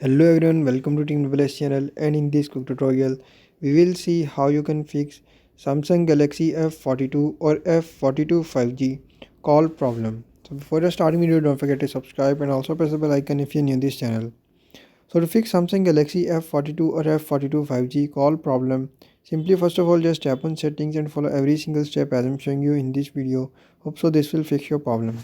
Hello everyone, welcome to Team WS channel, and in this quick tutorial we will see how you can fix Samsung Galaxy F42 or F42 5G call problem. So before the starting video, don't forget to subscribe and also press the bell icon if you're new to this channel. So to fix Samsung Galaxy F42 or F42 5G call problem, simply first of all just tap on settings and follow every single step as I'm showing you in this video. Hope so this will fix your problem.